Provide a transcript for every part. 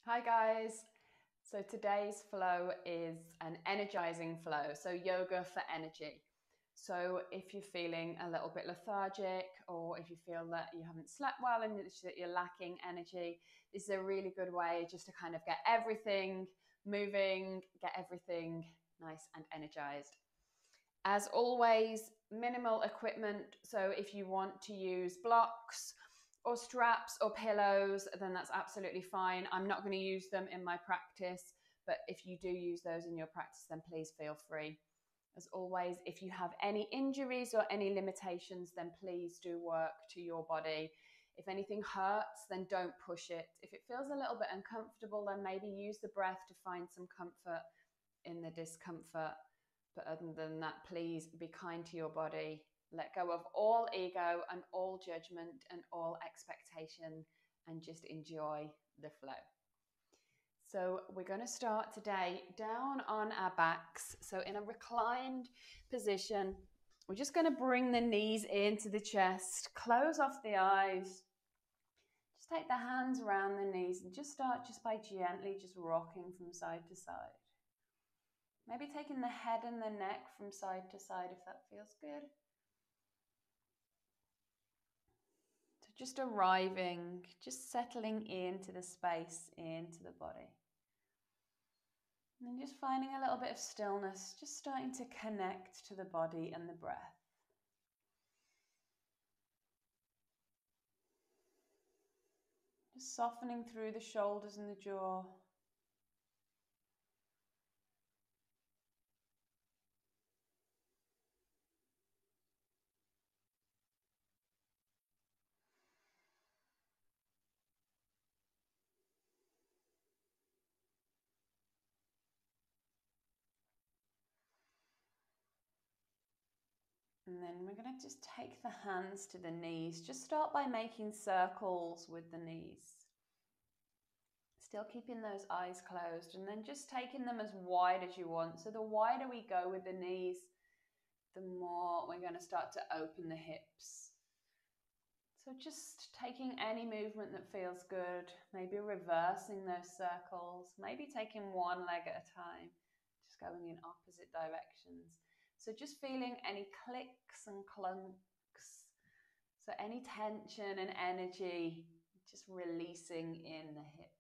Hi guys. So today's flow is an energizing flow, so yoga for energy. So if you're feeling a little bit lethargic or if you feel that you haven't slept well and that you're lacking energy, this is a really good way just to kind of get everything moving, get everything nice and energized. As always, minimal equipment. So if you want to use blocks or straps or pillows, then that's absolutely fine. I'm not going to use them in my practice, but if you do use those in your practice, then please feel free. As always, if you have any injuries or any limitations, then please do work to your body. If anything hurts, then don't push it. If it feels a little bit uncomfortable, then maybe use the breath to find some comfort in the discomfort. But other than that, please be kind to your body. Let go of all ego and all judgment and all expectation and just enjoy the flow. So we're going to start today down on our backs. So in a reclined position, we're just going to bring the knees into the chest, close off the eyes. Just take the hands around the knees and just start just by gently just rocking from side to side. Maybe taking the head and the neck from side to side if that feels good. So just arriving, just settling into the space, into the body. And then just finding a little bit of stillness, just starting to connect to the body and the breath. Just softening through the shoulders and the jaw. And then we're going to just take the hands to the knees. Just start by making circles with the knees. Still keeping those eyes closed, and then just taking them as wide as you want. So the wider we go with the knees, the more we're going to start to open the hips. So just taking any movement that feels good, maybe reversing those circles, maybe taking one leg at a time, just going in opposite directions. So just feeling any clicks and clunks. So any tension and energy, just releasing in the hips.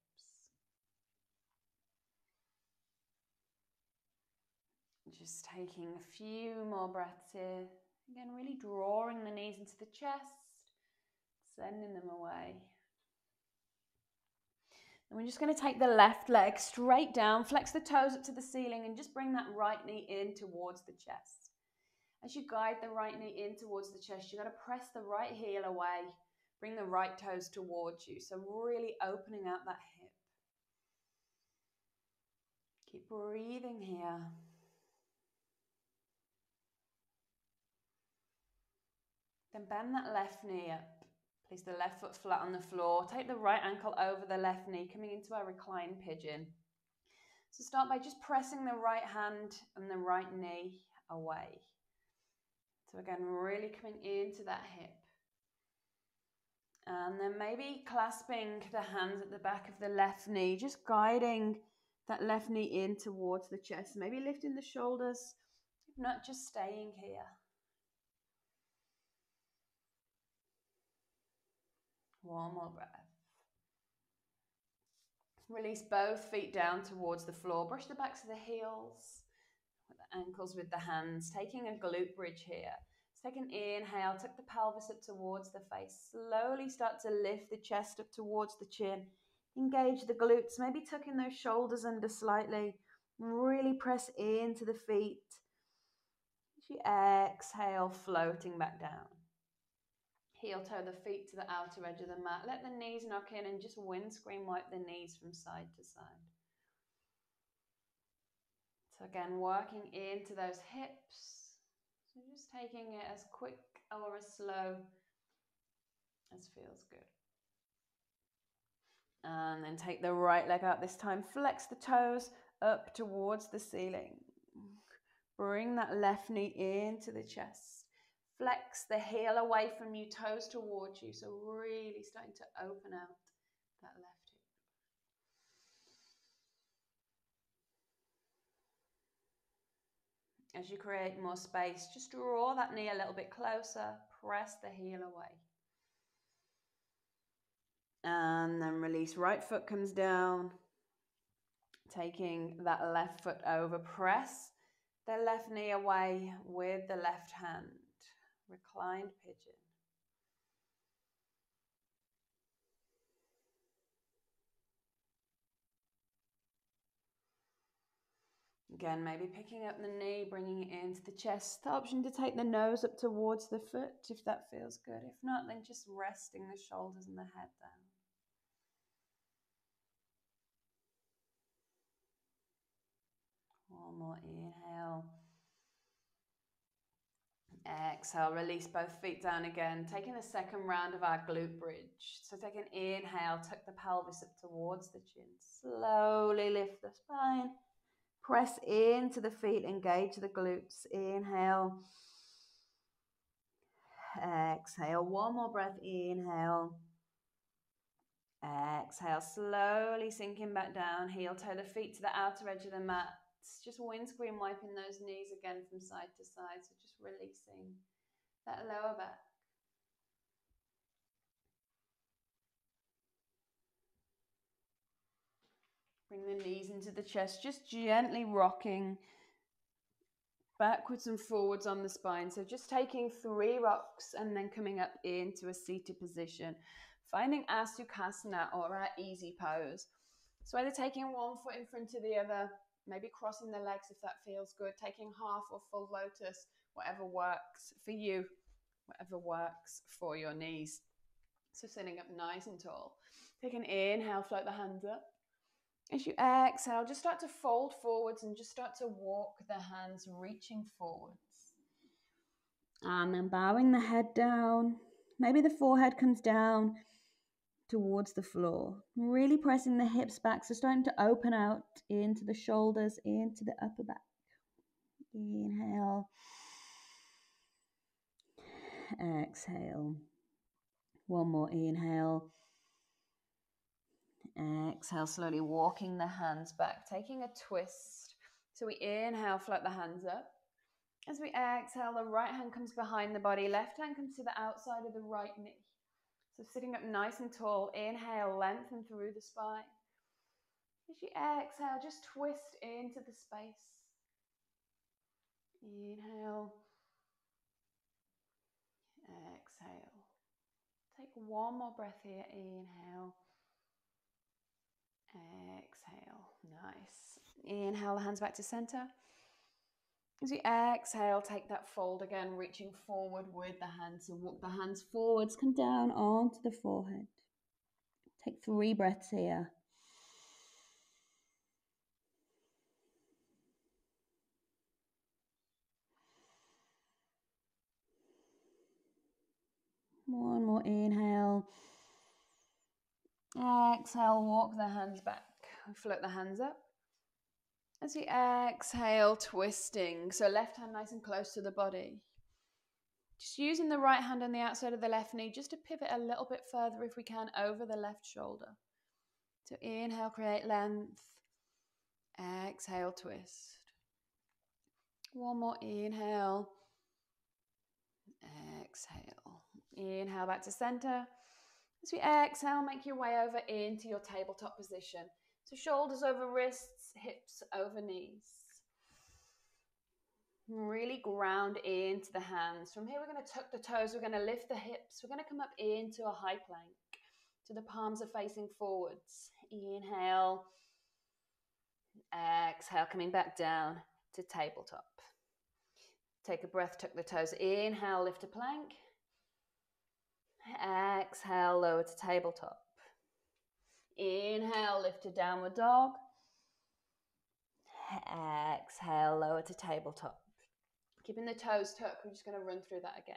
Just taking a few more breaths here. Again, really drawing the knees into the chest, sending them away. And we're just going to take the left leg straight down, flex the toes up to the ceiling, and just bring that right knee in towards the chest. As you guide the right knee in towards the chest, you've got to press the right heel away, bring the right toes towards you. So really opening out that hip. Keep breathing here. Then bend that left knee up. Place the left foot flat on the floor. Take the right ankle over the left knee, coming into our reclined pigeon. So start by just pressing the right hand and the right knee away. So again, really coming into that hip. And then maybe clasping the hands at the back of the left knee, just guiding that left knee in towards the chest. Maybe lifting the shoulders, if not, just staying here. One more breath. Release both feet down towards the floor. Brush the backs of the heels, with the ankles with the hands. Taking a glute bridge here. Let's take an inhale, tuck the pelvis up towards the face. Slowly start to lift the chest up towards the chin. Engage the glutes, maybe tucking those shoulders under slightly. Really press into the feet. As you exhale, floating back down. Heel toe the feet to the outer edge of the mat. Let the knees knock in and just windscreen wipe the knees from side to side. So again, working into those hips. So just taking it as quick or as slow as feels good. And then take the right leg out this time. Flex the toes up towards the ceiling. Bring that left knee into the chest. Flex the heel away from you, toes towards you. So really starting to open out that left hip. As you create more space, just draw that knee a little bit closer, press the heel away. And then release, right foot comes down, taking that left foot over, press the left knee away with the left hand, reclined pigeon. Again, maybe picking up the knee, bringing it into the chest. The option to take the nose up towards the foot if that feels good. If not, then just resting the shoulders and the head down. One more inhale. Exhale, release both feet down again. Taking the second round of our glute bridge. So take an inhale, tuck the pelvis up towards the chin. Slowly lift the spine. Press into the feet, engage the glutes. Inhale. Exhale, one more breath. Inhale. Exhale, slowly sinking back down. Heel toe the feet to the outer edge of the mat. Just windscreen wiping those knees again from side to side. So just releasing that lower back. Bring the knees into the chest, just gently rocking backwards and forwards on the spine. So just taking 3 rocks and then coming up into a seated position. Finding our Sukhasana or our easy pose. So either taking one foot in front of the other, maybe crossing the legs if that feels good, taking half or full lotus, whatever works for you, whatever works for your knees. So sitting up nice and tall. Take an inhale, float the hands up. As you exhale, just start to fold forwards and just start to walk the hands reaching forwards. And then bowing the head down. Maybe the forehead comes down towards the floor. Really pressing the hips back, so starting to open out into the shoulders, into the upper back. Inhale. Exhale. One more inhale. Exhale, slowly walking the hands back, taking a twist. So we inhale, float the hands up. As we exhale, the right hand comes behind the body, left hand comes to the outside of the right knee. So sitting up nice and tall, inhale, lengthen through the spine. As you exhale, just twist into the space. Inhale. Exhale. Take one more breath here. Inhale. Exhale. Nice. Inhale, the hands back to center. As you exhale, take that fold again, reaching forward with the hands. So walk the hands forwards, come down onto the forehead. Take 3 breaths here. One more inhale. Exhale, walk the hands back. Float the hands up. As you exhale, twisting. So left hand nice and close to the body. Just using the right hand on the outside of the left knee just to pivot a little bit further if we can over the left shoulder. So inhale, create length. Exhale, twist. One more inhale. Exhale. Inhale back to center. As we exhale, make your way over into your tabletop position. So shoulders over wrists, hips over knees. Really ground into the hands. From here, we're going to tuck the toes. We're going to lift the hips. We're going to come up into a high plank. So the palms are facing forwards. Inhale. Exhale, coming back down to tabletop. Take a breath, tuck the toes. Inhale, lift a plank. Exhale, lower to tabletop. Inhale, lift to downward dog. Exhale, lower to tabletop. Keeping the toes tucked, we're just going to run through that again.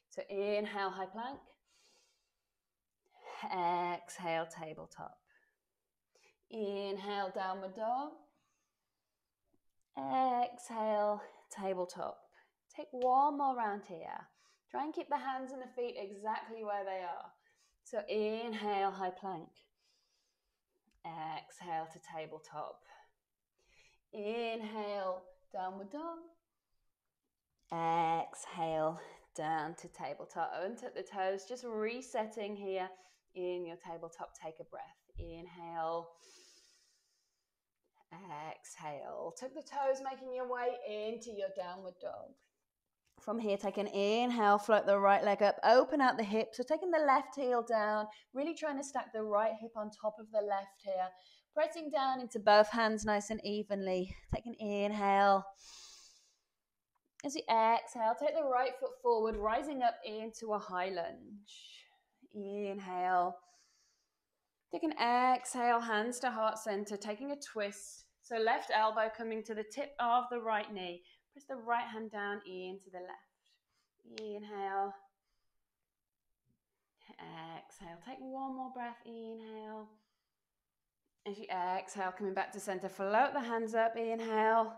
So inhale, high plank. Exhale, tabletop. Inhale, downward dog. Exhale, tabletop. Take one more round here. Try and keep the hands and the feet exactly where they are. So inhale, high plank. Exhale to tabletop. Inhale, downward dog. Exhale, down to tabletop. Untuck the toes, just resetting here in your tabletop. Take a breath. Inhale. Exhale. Tuck the toes, making your way into your downward dog. From here, take an inhale, float the right leg up, open out the hips. So taking the left heel down, really trying to stack the right hip on top of the left here. Pressing down into both hands nice and evenly. Take an inhale. As you exhale, take the right foot forward, rising up into a high lunge. Inhale. Take an exhale, hands to heart center, taking a twist. So left elbow coming to the tip of the right knee. Press the right hand down into the left. Inhale. Exhale. Take one more breath. Inhale. As you exhale, coming back to center, float the hands up. Inhale.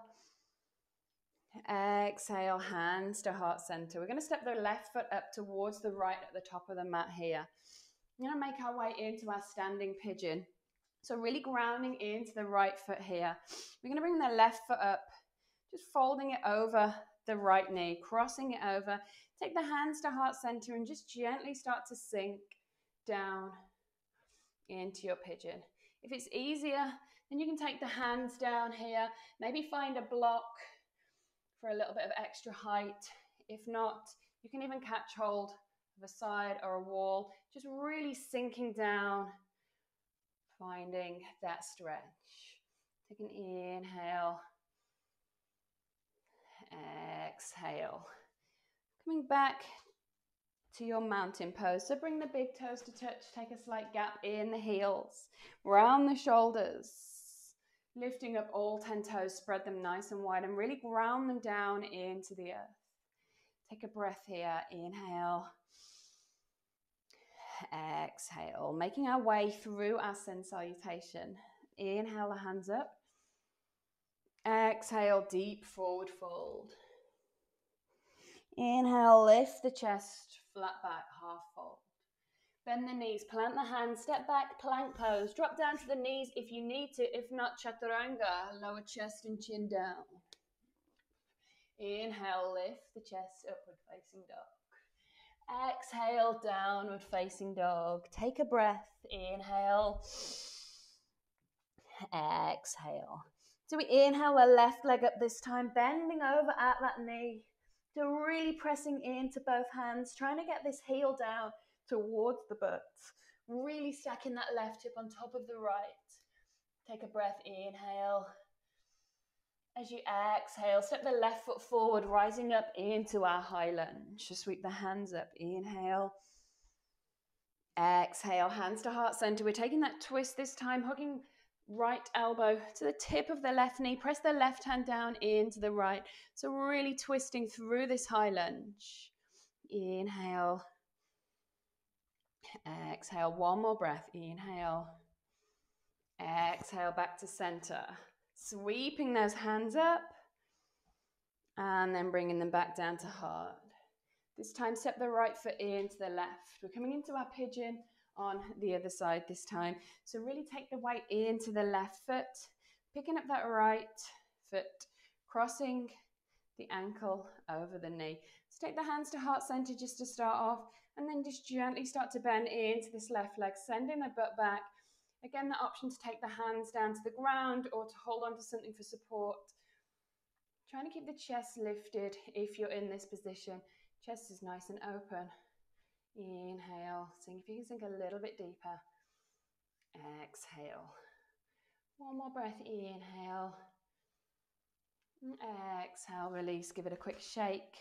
Exhale, hands to heart center. We're going to step the left foot up towards the right at the top of the mat here. We're going to make our way into our standing pigeon. So really grounding into the right foot here. We're going to bring the left foot up, just folding it over the right knee, crossing it over. Take the hands to heart center and just gently start to sink down into your pigeon. If it's easier, then you can take the hands down here, maybe find a block for a little bit of extra height. If not, you can even catch hold of a side or a wall, just really sinking down, finding that stretch. Take an inhale, exhale. Coming back to your mountain pose. So bring the big toes to touch, take a slight gap in the heels, round the shoulders, lifting up all 10 toes, spread them nice and wide and really ground them down into the earth. Take a breath here, inhale, exhale, making our way through our sun salutation. Inhale, the hands up. Exhale, deep forward fold. Inhale, lift the chest, flat back, half fold. Bend the knees, plant the hands, step back, plank pose. Drop down to the knees if you need to. If not, chaturanga, lower chest and chin down. Inhale, lift the chest, upward facing dog. Exhale, downward facing dog. Take a breath. Inhale. Exhale. So we inhale the left leg up this time, bending over at that knee. So really pressing into both hands, trying to get this heel down towards the butt. Really stacking that left hip on top of the right. Take a breath, inhale. As you exhale, step the left foot forward, rising up into our high lunge. Just sweep the hands up, inhale. Exhale, hands to heart center. We're taking that twist this time, hugging right elbow to the tip of the left knee. Press the left hand down into the right. So really twisting through this high lunge. Inhale. Exhale, one more breath. Inhale. Exhale, back to center. Sweeping those hands up. And then bringing them back down to heart. This time, step the right foot into the left. We're coming into our pigeon on the other side this time. So really take the weight into the left foot, picking up that right foot, crossing the ankle over the knee. So take the hands to heart center just to start off, and then just gently start to bend into this left leg, sending the butt back. Again, the option to take the hands down to the ground or to hold on to something for support. Trying to keep the chest lifted if you're in this position. Chest is nice and open. Inhale, seeing if you can sink a little bit deeper. Exhale. One more breath, inhale. Exhale, release, give it a quick shake.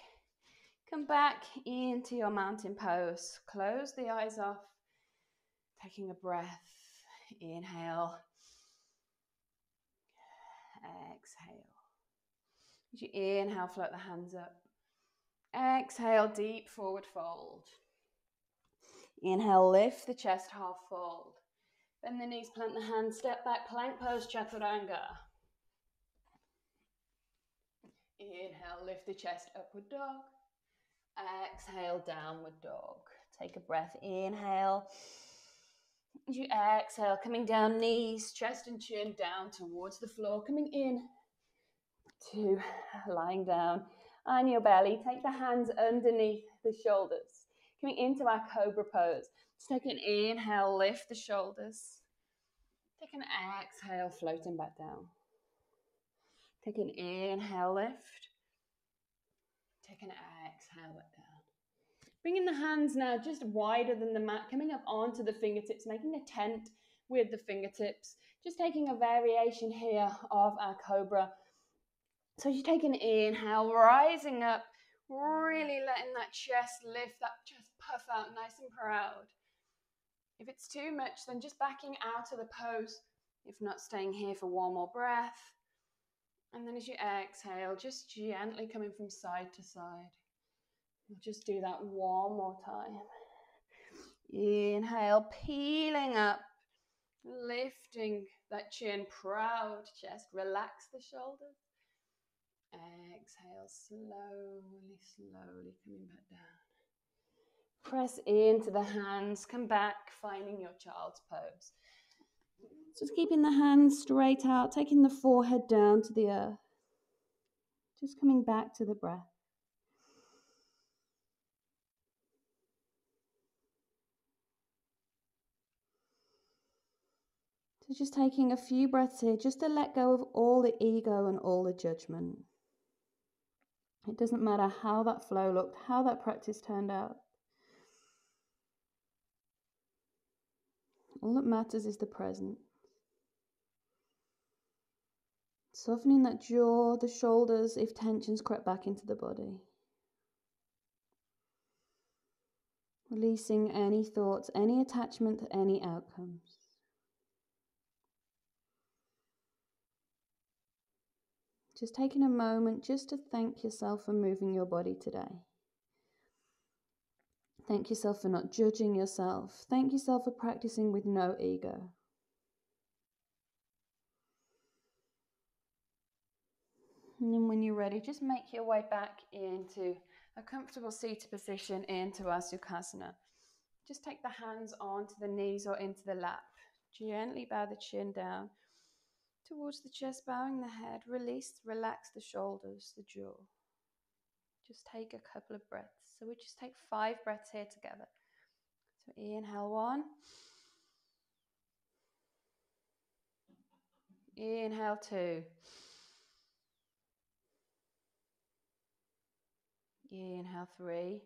Come back into your mountain pose. Close the eyes off. Taking a breath. Inhale. Exhale. As you inhale, float the hands up. Exhale, deep forward fold. Inhale, lift the chest, half fold. Bend the knees, plant the hands, step back, plank pose, chaturanga. Inhale, lift the chest, upward dog. Exhale, downward dog. Take a breath, inhale. As you exhale, coming down, knees, chest and chin down towards the floor, coming in to lying down. on your belly. Take the hands underneath the shoulders. Coming into our cobra pose. Just take an inhale, lift the shoulders. Take an exhale, floating back down. Take an inhale, lift. Take an exhale, back down. Bringing the hands now just wider than the mat, coming up onto the fingertips, making a tent with the fingertips. Just taking a variation here of our cobra. So you take an inhale, rising up, really letting that chest lift, that chest puff out nice and proud. If it's too much, then just backing out of the pose. If not, staying here for one more breath. And then as you exhale, just gently coming from side to side. We'll just do that one more time. Inhale, peeling up, lifting that chin, proud chest. Relax the shoulders. Exhale, slowly, slowly coming back down. Press into the hands, come back, finding your child's pose. Just keeping the hands straight out, taking the forehead down to the earth. Just coming back to the breath. So just taking a few breaths here, just to let go of all the ego and all the judgment. It doesn't matter how that flow looked, how that practice turned out. All that matters is the present. Softening that jaw, the shoulders, if tensions crept back into the body. Releasing any thoughts, any attachment to any outcomes. Just taking a moment just to thank yourself for moving your body today. Thank yourself for not judging yourself. Thank yourself for practicing with no ego. And then when you're ready, just make your way back into a comfortable seated position into our Sukhasana. Just take the hands onto the knees or into the lap. Gently bow the chin down towards the chest, bowing the head. Release, relax the shoulders, the jaw. Just take a couple of breaths. So we just take 5 breaths here together. So inhale 1. Inhale 2. Inhale 3.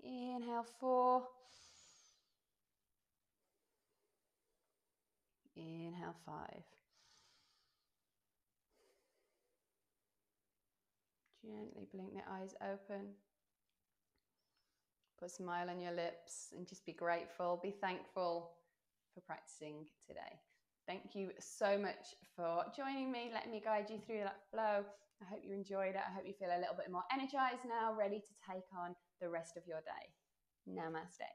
Inhale 4. Inhale 5. Gently blink the eyes open. Put a smile on your lips and just be grateful, be thankful for practicing today. Thank you so much for joining me, letting me guide you through that flow. I hope you enjoyed it. I hope you feel a little bit more energized now, ready to take on the rest of your day. Namaste.